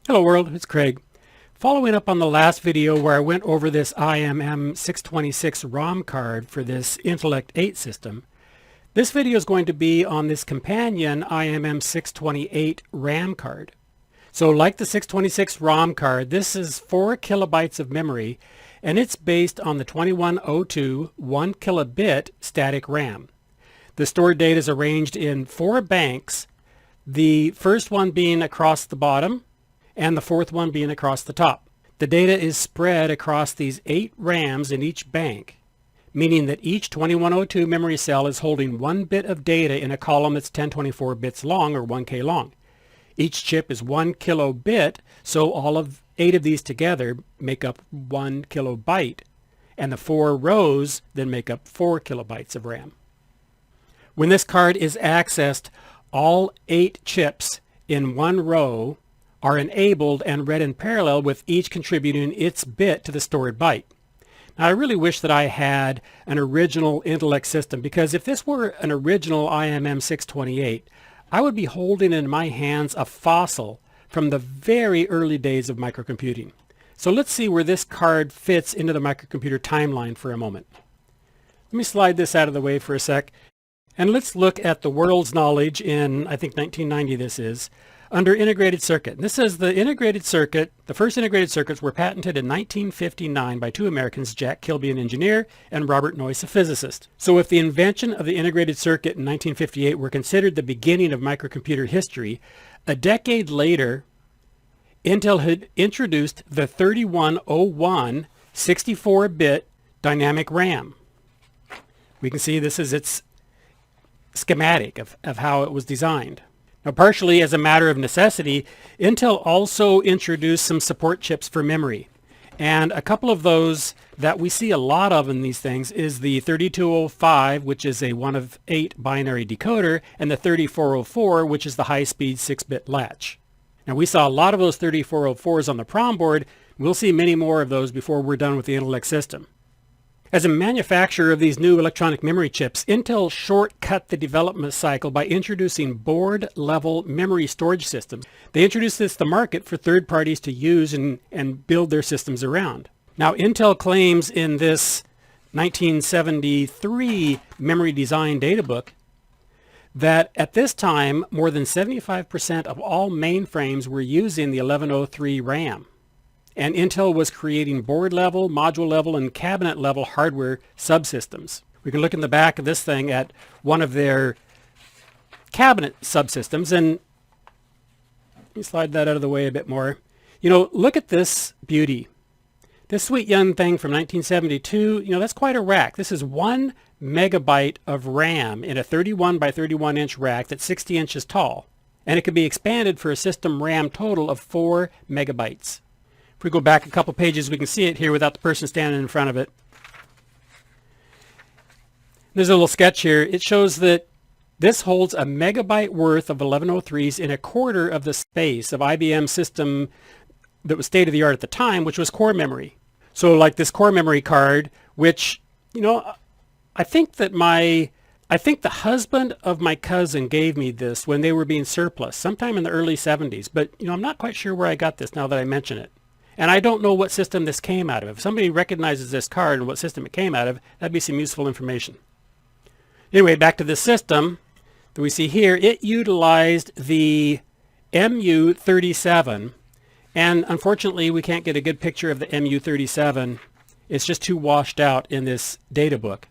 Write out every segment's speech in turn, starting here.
Hello world, it's Craig. Following up on the last video where I went over this IMM6-28 ROM card for this intellec 8 system, this video is going to be on this companion IMM6-28 RAM card. So like the 626 ROM card, this is 4 kilobytes of memory and it's based on the 2102 1 kilobit static RAM. The stored data is arranged in 4 banks, the first one being across the bottom and the fourth one being across the top. The data is spread across these 8 RAMs in each bank, meaning that each 2102 memory cell is holding 1 bit of data in a column that's 1024 bits long or 1K long. Each chip is 1 kilobit, so all of 8 of these together make up 1 kilobyte, and the 4 rows then make up 4 kilobytes of RAM. When this card is accessed, all 8 chips in one row are enabled and read in parallel, with each contributing its bit to the stored byte. Now I really wish that I had an original intellec system, because if this were an original IMM6-28, I would be holding in my hands a fossil from the very early days of microcomputing. So let's see where this card fits into the microcomputer timeline for a moment. Let me slide this out of the way for a sec, and let's look at the world's knowledge in, I think 1990 this is, under integrated circuit. This is the integrated circuit. The first integrated circuits were patented in 1959 by 2 Americans, Jack Kilby, an engineer, and Robert Noyce, a physicist. So if the invention of the integrated circuit in 1958 were considered the beginning of microcomputer history, a decade later, Intel had introduced the 3101 64-bit dynamic RAM. We can see this is its schematic of how it was designed. Now, partially as a matter of necessity, Intel also introduced some support chips for memory. And a couple of those that we see a lot of in these things is the 3205, which is a 1 of 8 binary decoder, and the 3404, which is the high-speed 6-bit latch. Now, we saw a lot of those 3404s on the PROM board. We'll see many more of those before we're done with the intellec system. As a manufacturer of these new electronic memory chips, Intel shortcut the development cycle by introducing board-level memory storage systems. They introduced this to the market for third parties to use and build their systems around. Now, Intel claims in this 1973 memory design data book that at this time, more than 75% of all mainframes were using the 1103 RAM. And Intel was creating board-level, module-level, and cabinet-level hardware subsystems. We can look in the back of this thing at one of their cabinet subsystems, and let me slide that out of the way a bit more. You know, look at this beauty. This sweet young thing from 1972, you know, that's quite a rack. This is 1 megabyte of RAM in a 31 by 31 inch rack that's 60 inches tall, and it can be expanded for a system RAM total of 4 megabytes. If we go back a couple pages, we can see it here without the person standing in front of it. There's a little sketch here. It shows that this holds a megabyte worth of 1103s in a quarter of the space of IBM system that was state-of-the-art at the time, which was core memory. So like this core memory card, which, you know, I think the husband of my cousin gave me this when they were being surplus, sometime in the early 70s. But, you know, I'm not quite sure where I got this now that I mention it. And I don't know what system this came out of. If somebody recognizes this card and what system it came out of, that'd be some useful information. Anyway, back to this system that we see here. It utilized the MU37, and unfortunately we can't get a good picture of the MU37. It's just too washed out in this data book.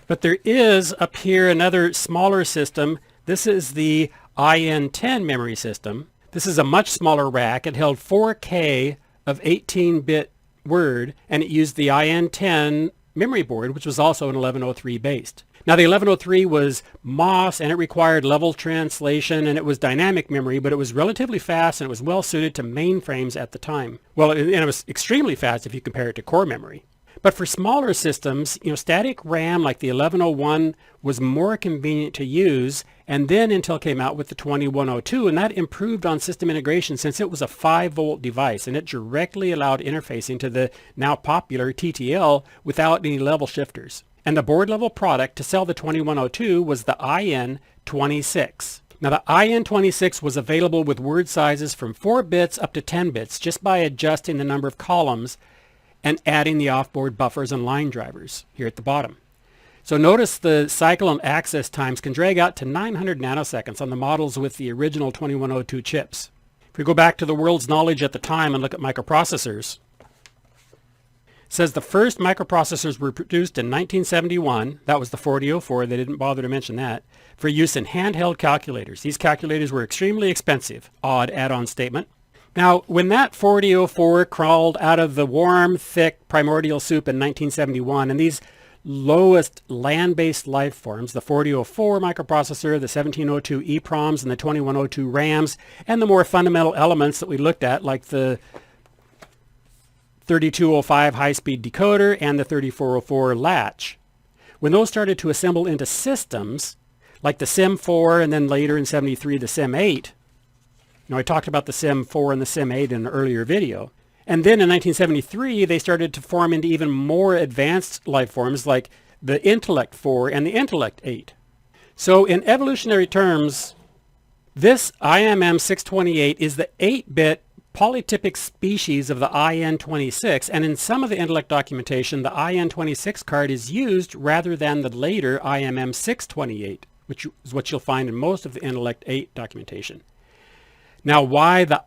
But there is up here another smaller system. This is the IN-10 memory system. This is a much smaller rack. It held 4K of 18-bit word, and it used the IN-10 memory board, which was also an 1103 based. Now the 1103 was MOS, and it required level translation, and it was dynamic memory, but it was relatively fast, and it was well suited to mainframes at the time. Well, and it was extremely fast if you compare it to core memory. But for smaller systems, you know, static RAM like the 1101 was more convenient to use, and then Intel came out with the 2102, and that improved on system integration since it was a 5-volt device, and it directly allowed interfacing to the now popular TTL without any level shifters. And the board level product to sell the 2102 was the IN-26. Now the IN-26 was available with word sizes from 4 bits up to 10 bits just by adjusting the number of columns and adding the offboard buffers and line drivers here at the bottom. So notice the cycle and access times can drag out to 900 nanoseconds on the models with the original 2102 chips. If we go back to the world's knowledge at the time and look at microprocessors, it says the first microprocessors were produced in 1971. That was the 4004. They didn't bother to mention that. For use in handheld calculators. These calculators were extremely expensive. Odd add-on statement. Now, when that 4004 crawled out of the warm, thick primordial soup in 1971, and these lowest land-based life forms, the 4004 microprocessor, the 1702 EPROMs, and the 2102 RAMs, and the more fundamental elements that we looked at, like the 3205 high-speed decoder and the 3404 latch. When those started to assemble into systems, like the SIM4 and then later in 73 the SIM8, I talked about the SIM4 and the SIM8 in an earlier video. And then in 1973, they started to form into even more advanced life forms like the intellec 4 and the intellec 8. So in evolutionary terms, this IMM-628 is the 8-bit polytypic species of the IN-26, and in some of the intellec documentation, the IN-26 card is used rather than the later IMM-628, which is what you'll find in most of the intellec 8 documentation. Now, why the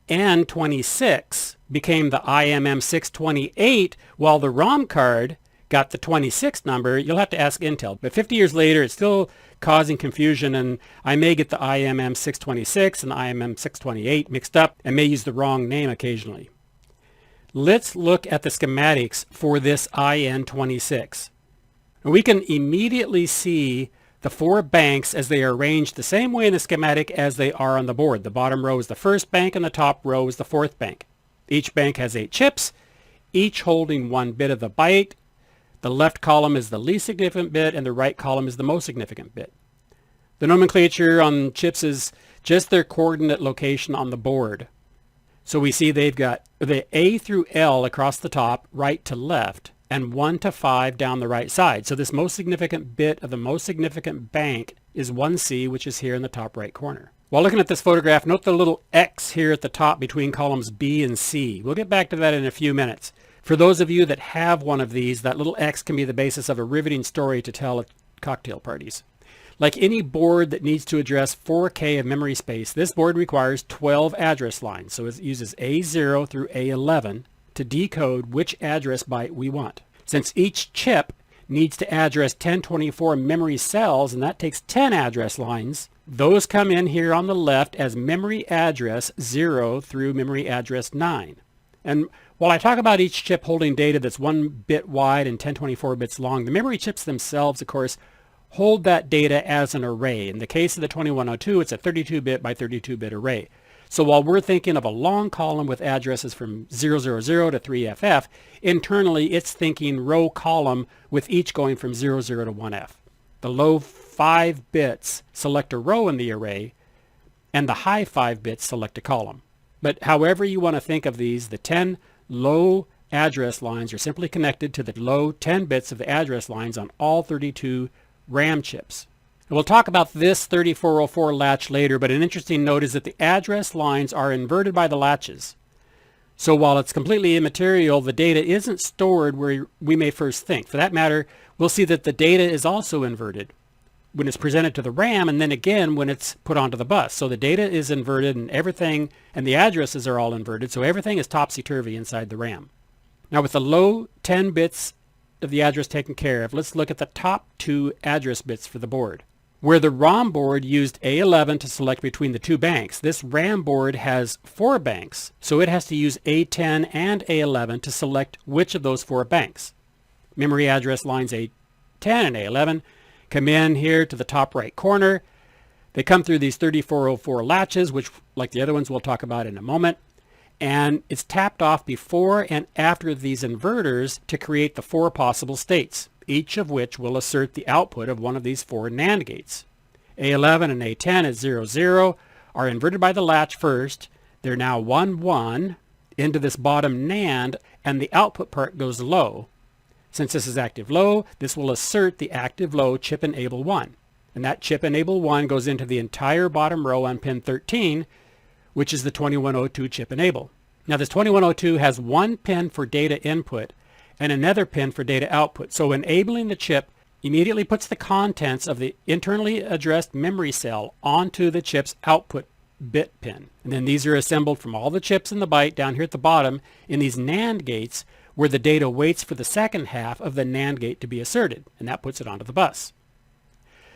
IN-26 became the IMM-628 while the ROM card got the 26 number, you'll have to ask Intel. But 50 years later, it's still causing confusion, and I may get the IMM-626 and the IMM-628 mixed up and may use the wrong name occasionally. Let's look at the schematics for this IN-26. We can immediately see the 4 banks as they are arranged the same way in the schematic as they are on the board. The bottom row is the first bank and the top row is the 4th bank. Each bank has 8 chips, each holding 1 bit of the byte. The left column is the least significant bit and the right column is the most significant bit. The nomenclature on chips is just their coordinate location on the board. So we see they've got the A through L across the top, right to left, and 1 to 5 down the right side. So this most significant bit of the most significant bank is 1C, which is here in the top right corner. While looking at this photograph, note the little X here at the top between columns B and C. We'll get back to that in a few minutes. For those of you that have one of these, that little X can be the basis of a riveting story to tell at cocktail parties. Like any board that needs to address 4K of memory space, this board requires 12 address lines. So it uses A0 through A11 to decode which address byte we want. Since each chip needs to address 1024 memory cells, and that takes 10 address lines, those come in here on the left as memory address 0 through memory address 9. And while I talk about each chip holding data that's 1 bit wide and 1024 bits long, the memory chips themselves, of course, hold that data as an array. In the case of the 2102, it's a 32-bit by 32-bit array. So while we're thinking of a long column with addresses from 000 to 3FF, internally it's thinking row column with each going from 00 to 1F. The low 5 bits select a row in the array, and the high 5 bits select a column. But however you want to think of these, the 10 low address lines are simply connected to the low 10 bits of the address lines on all 32 RAM chips. And we'll talk about this 3404 latch later, but an interesting note is that the address lines are inverted by the latches. So while it's completely immaterial, the data isn't stored where we may first think. For that matter, we'll see that the data is also inverted when it's presented to the RAM, and then again when it's put onto the bus. So the data is inverted and everything, and the addresses are all inverted, so everything is topsy-turvy inside the RAM. Now with the low 10 bits of the address taken care of, let's look at the top 2 address bits for the board. Where the ROM board used A11 to select between the 2 banks, this RAM board has 4 banks, so it has to use A10 and A11 to select which of those 4 banks. Memory address lines A10 and A11 come in here to the top right corner. They come through these 3404 latches, which, like the other ones we'll talk about in a moment, and it's tapped off before and after these inverters to create the 4 possible states, each of which will assert the output of one of these 4 NAND gates. A11 and A10 at 00 are inverted by the latch first. They're now 1, 1 into this bottom NAND, and the output part goes low. Since this is active low, this will assert the active low chip enable 1. And that chip enable 1 goes into the entire bottom row on pin 13, which is the 2102 chip enable. Now this 2102 has one pin for data input and another pin for data output. So enabling the chip immediately puts the contents of the internally addressed memory cell onto the chip's output bit pin. And then these are assembled from all the chips in the byte down here at the bottom in these NAND gates where the data waits for the second half of the NAND gate to be asserted, and that puts it onto the bus.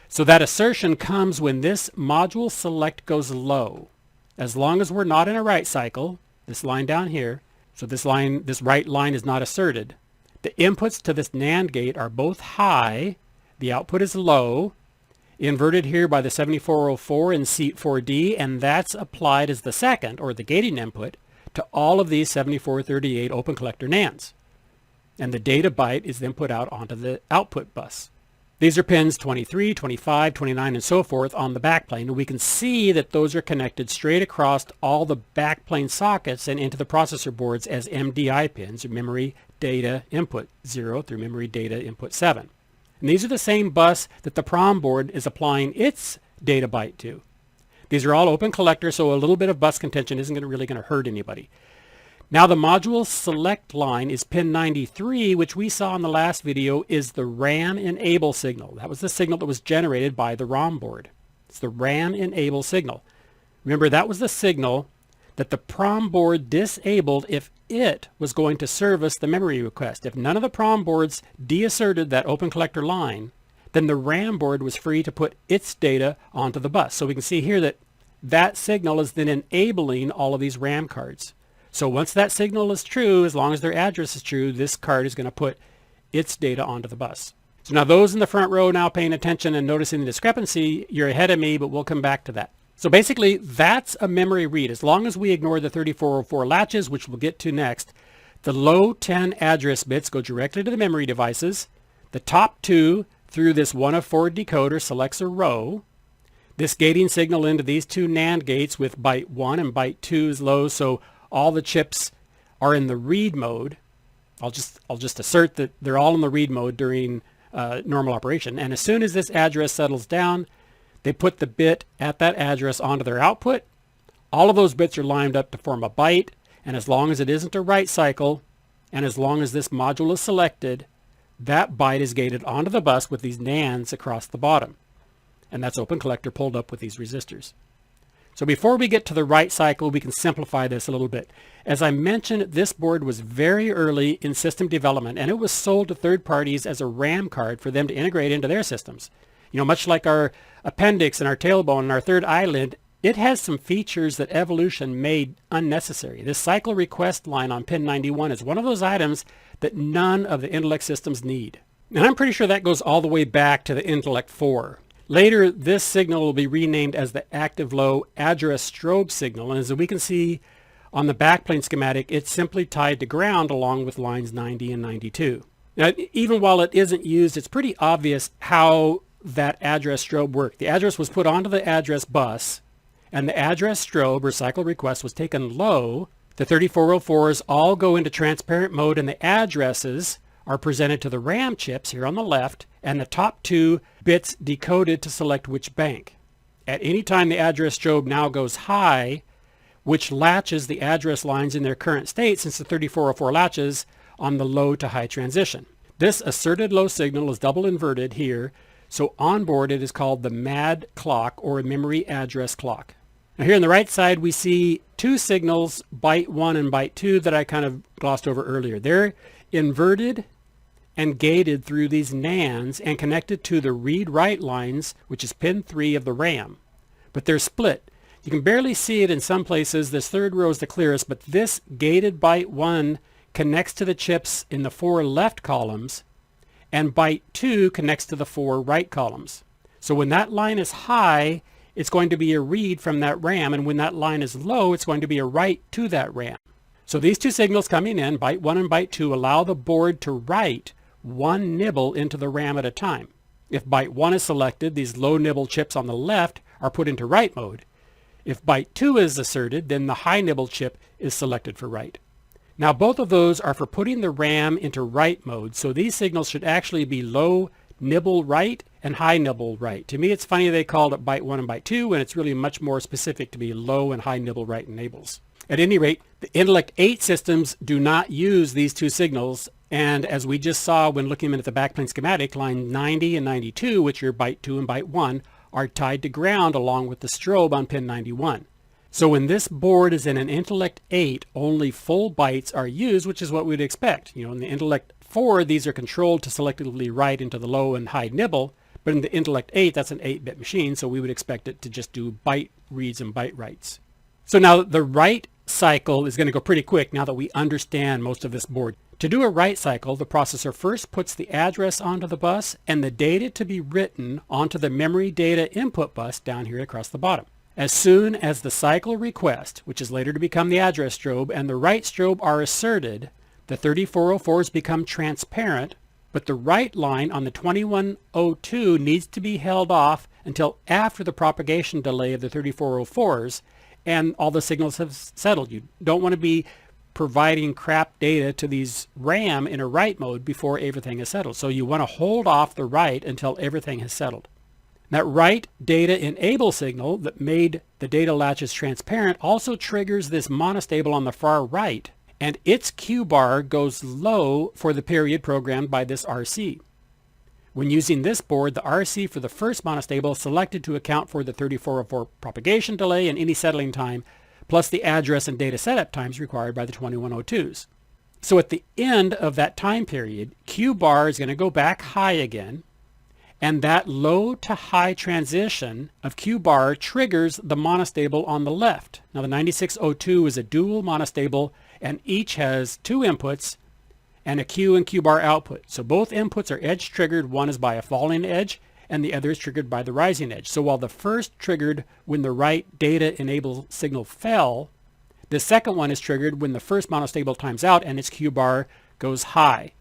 So that assertion comes when this module select goes low. As long as we're not in a write cycle, this line down here, so this write line is not asserted, the inputs to this NAND gate are both high, the output is low, inverted here by the 7404 in seat 4D, and that's applied as the second, or the gating input, to all of these 7438 open collector NANDs. And the data byte is then put out onto the output bus. These are pins 23, 25, 29, and so forth on the backplane, and we can see that those are connected straight across all the backplane sockets and into the processor boards as MDI pins, or memory data input 0 through memory data input 7. And these are the same bus that the PROM board is applying its data byte to. These are all open collector, so a little bit of bus contention isn't really going to hurt anybody. Now the module select line is pin 93, which we saw in the last video is the RAM enable signal. That was the signal that was generated by the ROM board. It's the RAM enable signal. Remember, that was the signal that the PROM board disabled if it was going to service the memory request. If none of the PROM boards deasserted that open collector line, then the RAM board was free to put its data onto the bus. So we can see here that that signal is then enabling all of these RAM cards. So once that signal is true, as long as their address is true, this card is going to put its data onto the bus. So now those in the front row now paying attention and noticing the discrepancy, you're ahead of me, but we'll come back to that. So basically, that's a memory read. As long as we ignore the 3404 latches, which we'll get to next, the low 10 address bits go directly to the memory devices. The top two through this 1 of 4 decoder selects a row. This gating signal into these two NAND gates with byte 1 and byte 2 is low, so all the chips are in the read mode. I'll just assert that they're all in the read mode during normal operation. And as soon as this address settles down, they put the bit at that address onto their output. All of those bits are lined up to form a byte, and as long as it isn't a write cycle, and as long as this module is selected, that byte is gated onto the bus with these NANDs across the bottom. And that's open collector pulled up with these resistors. So before we get to the write cycle, we can simplify this a little bit. As I mentioned, this board was very early in system development, and it was sold to third parties as a RAM card for them to integrate into their systems. You know, much like our appendix and our tailbone and our third eyelid, it has some features that evolution made unnecessary. This cycle request line on pin 91 is one of those items that none of the intellec systems need. And I'm pretty sure that goes all the way back to the intellec 4. Later, this signal will be renamed as the active low address strobe signal, and as we can see on the backplane schematic, it's simply tied to ground along with lines 90 and 92. Now, even while it isn't used, it's pretty obvious how that address strobe worked. The address was put onto the address bus, and the address strobe or cycle request was taken low. The 3404s all go into transparent mode, and the addresses are presented to the RAM chips here on the left, and the top two bits decoded to select which bank. At any time the address strobe now goes high, which latches the address lines in their current state since the 3404 latches on the low to high transition. This asserted low signal is double inverted here, so on board it is called the MAD clock, or a memory address clock. Now here on the right side we see two signals, byte 1 and byte 2, that I kind of glossed over earlier. They're inverted and gated through these NANDs and connected to the read-write lines, which is pin 3 of the RAM. But they're split. You can barely see it in some places. This third row is the clearest, but this gated byte 1 connects to the chips in the 4 left columns, and byte 2 connects to the 4 right columns. So when that line is high, it's going to be a read from that RAM, and when that line is low, it's going to be a write to that RAM. So these two signals coming in, byte 1 and byte 2, allow the board to write one nibble into the RAM at a time. If byte 1 is selected, these low nibble chips on the left are put into write mode. If byte 2 is asserted, then the high nibble chip is selected for write. Now both of those are for putting the RAM into write mode, so these signals should actually be low nibble write and high nibble write. To me, it's funny they called it byte 1 and byte 2, and it's really much more specific to be low and high nibble write enables. At any rate, the intellect 8 systems do not use these two signals, and as we just saw when looking at the backplane schematic, line 90 and 92, which are byte 2 and byte 1, are tied to ground along with the strobe on pin 91. So when this board is in an intellect 8, only full bytes are used, which is what we'd expect. In the intellect 4, these are controlled to selectively write into the low and high nibble, but in the intellect 8, that's an 8-bit machine, so we would expect it to just do byte reads and byte writes. So now the write cycle is going to go pretty quick now that we understand most of this board. To do a write cycle, the processor first puts the address onto the bus and the data to be written onto the memory data input bus down here across the bottom. As soon as the cycle request, which is later to become the address strobe, and the write strobe are asserted, the 3404s become transparent, but the write line on the 2102 needs to be held off until after the propagation delay of the 3404s and all the signals have settled. You don't want to be providing crap data to these RAM in a write mode before everything is settled. So you want to hold off the write until everything has settled. That write data enable signal that made the data latches transparent also triggers this monostable on the far right, and its Q bar goes low for the period programmed by this RC. When using this board, the RC for the first monostable is selected to account for the 3404 propagation delay and any settling time, plus the address and data setup times required by the 2102s. So at the end of that time period, Q bar is going to go back high again, and that low to high transition of Q bar triggers the monostable on the left. Now the 9602 is a dual monostable, and each has two inputs and a Q and Q bar output. So both inputs are edge triggered. One is by a falling edge and the other is triggered by the rising edge. So while the first triggered when the write data enable signal fell, the second one is triggered when the first monostable times out and its Q bar goes high.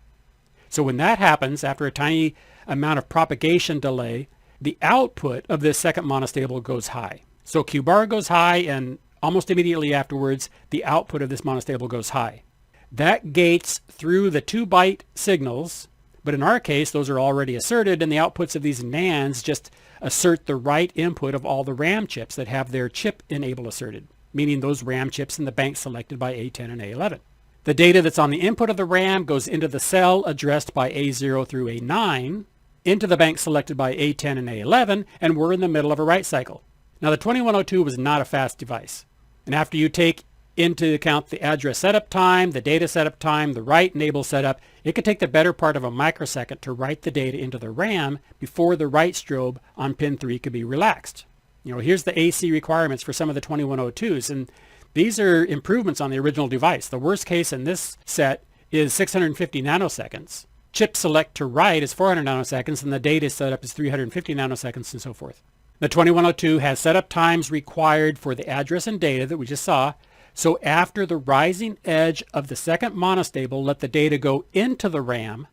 So when that happens, after a tiny amount of propagation delay, the output of this second monostable goes high. So Q bar goes high, and almost immediately afterwards, the output of this monostable goes high. That gates through the 2-byte signals, but in our case, those are already asserted, and the outputs of these NANDs just assert the right input of all the RAM chips that have their chip enable asserted, meaning those RAM chips in the bank selected by A10 and A11. The data that's on the input of the RAM goes into the cell addressed by A0 through A9, into the bank selected by A10 and A11, and we're in the middle of a write cycle. Now the 2102 was not a fast device, and after you take into account the address setup time, the data setup time, the write enable setup, it could take the better part of a microsecond to write the data into the RAM before the write strobe on pin 3 could be relaxed. Here's the AC requirements for some of the 2102s, and these are improvements on the original device. The worst case in this set is 650 nanoseconds. Chip select to write is 400 nanoseconds, and the data setup is 350 nanoseconds, and so forth. The 2102 has setup times required for the address and data that we just saw. So after the rising edge of the second monostable, let the data go into the RAM.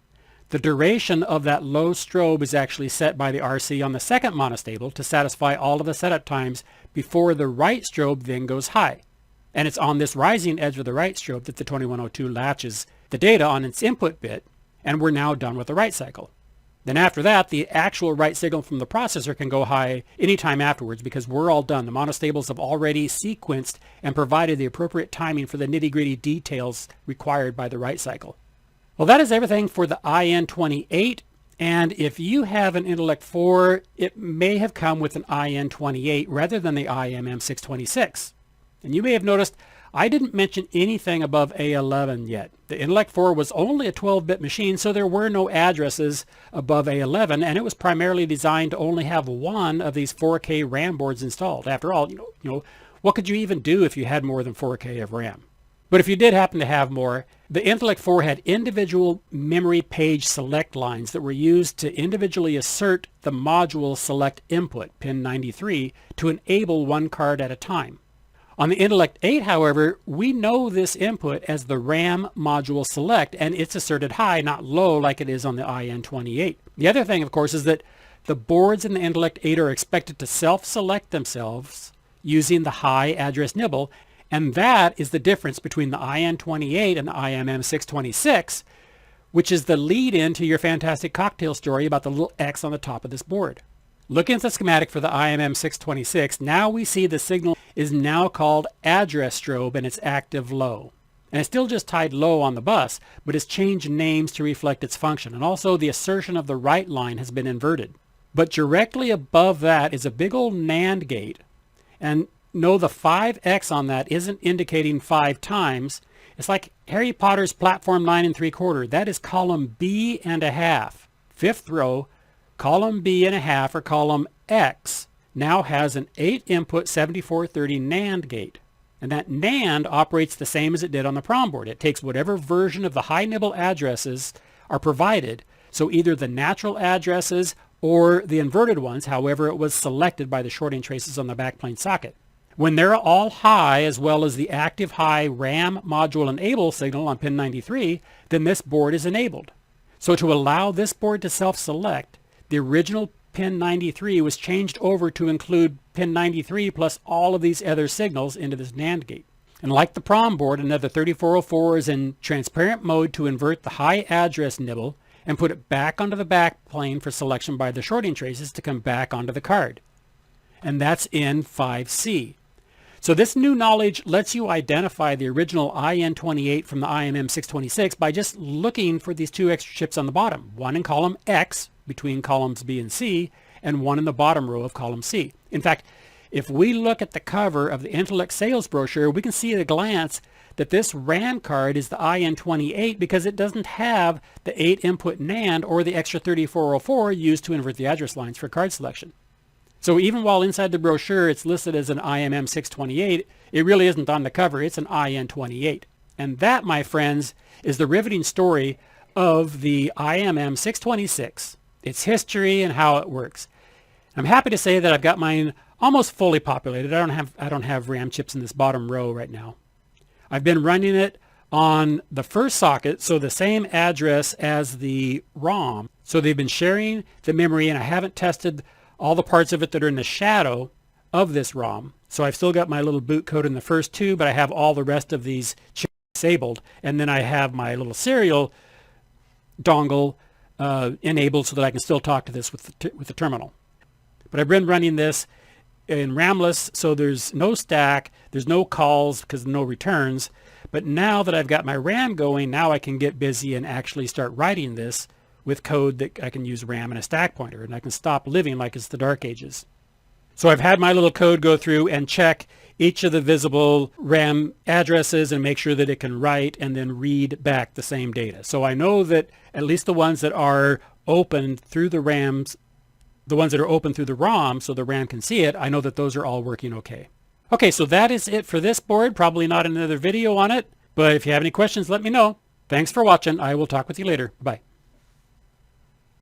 The duration of that low strobe is actually set by the RC on the second monostable to satisfy all of the setup times before the write strobe then goes high. And it's on this rising edge of the write strobe that the 2102 latches the data on its input bit, and we're now done with the write cycle. Then after that, the actual write signal from the processor can go high anytime afterwards because we're all done. The monostables have already sequenced and provided the appropriate timing for the nitty-gritty details required by the write cycle. Well, that is everything for the IN-28, and if you have an intellect 4, it may have come with an IN-28 rather than the IMM-6-26. And you may have noticed I didn't mention anything above A11 yet. The intellect 4 was only a 12-bit machine, so there were no addresses above A11, and it was primarily designed to only have one of these 4K RAM boards installed. After all, what could you even do if you had more than 4K of RAM? But if you did happen to have more, the intellect 4 had individual memory page select lines that were used to individually assert the module select input, pin 93, to enable one card at a time. On the intellect 8, however, we know this input as the RAM module select, and it's asserted high, not low like it is on the IN-28. The other thing, of course, is that the boards in the intellect 8 are expected to self-select themselves using the high address nibble, and that is the difference between the IN-28 and the IMM-6-28, which is the lead-in to your fantastic cocktail story about the little X on the top of this board. Looking at the schematic for the IMM6-28, now we see the signal is now called address strobe and it's active low. And it's still just tied low on the bus, but it's changed names to reflect its function. And also the assertion of the write line has been inverted. But directly above that is a big old NAND gate. And no, the 5X on that isn't indicating 5 times. It's like Harry Potter's platform 9 3/4. That is column B and a half. 5th row, column B and a half, or column X, now has an 8 input 7430 NAND gate. And that NAND operates the same as it did on the PROM board. It takes whatever version of the high nibble addresses are provided, so either the natural addresses or the inverted ones, however it was selected by the shorting traces on the backplane socket. When they're all high, as well as the active high RAM module enable signal on pin 93, then this board is enabled. So to allow this board to self-select, the original pin 93 was changed over to include pin 93 plus all of these other signals into this NAND gate. And like the PROM board, another 3404 is in transparent mode to invert the high address nibble and put it back onto the backplane for selection by the shorting traces to come back onto the card. And that's in 5C. So this new knowledge lets you identify the original IN-28 from the IMM6-28 by just looking for these 2 extra chips on the bottom, one in column X between columns B and C, and one in the bottom row of column C. In fact, if we look at the cover of the Intellec sales brochure, we can see at a glance that this RAM card is the IN-28 because it doesn't have the 8 input NAND or the extra 3404 used to invert the address lines for card selection. So even while inside the brochure it's listed as an IMM6-28, it really isn't on the cover, it's an IN-28. And that, my friends, is the riveting story of the IMM6-28, its history and how it works. I'm happy to say that I've got mine almost fully populated. I don't have RAM chips in this bottom row right now. I've been running it on the first socket, so the same address as the ROM. So they've been sharing the memory, and I haven't tested all the parts of it that are in the shadow of this ROM. So I've still got my little boot code in the first 2, but I have all the rest of these chips disabled. And then I have my little serial dongle enabled so that I can still talk to this with the terminal. But I've been running this in RAMless, so there's no stack, there's no calls because no returns. But now that I've got my RAM going, now I can get busy and actually start writing this with code that I can use RAM and a stack pointer, and I can stop living like it's the Dark Ages. So I've had my little code go through and check each of the visible RAM addresses and make sure that it can write and then read back the same data. So I know that at least the ones that are opened through the RAMs, the ones that are open through the ROM so the RAM can see it, I know that those are all working okay. Okay, so that is it for this board. Probably not another video on it, but if you have any questions, let me know. Thanks for watching. I will talk with you later. Bye.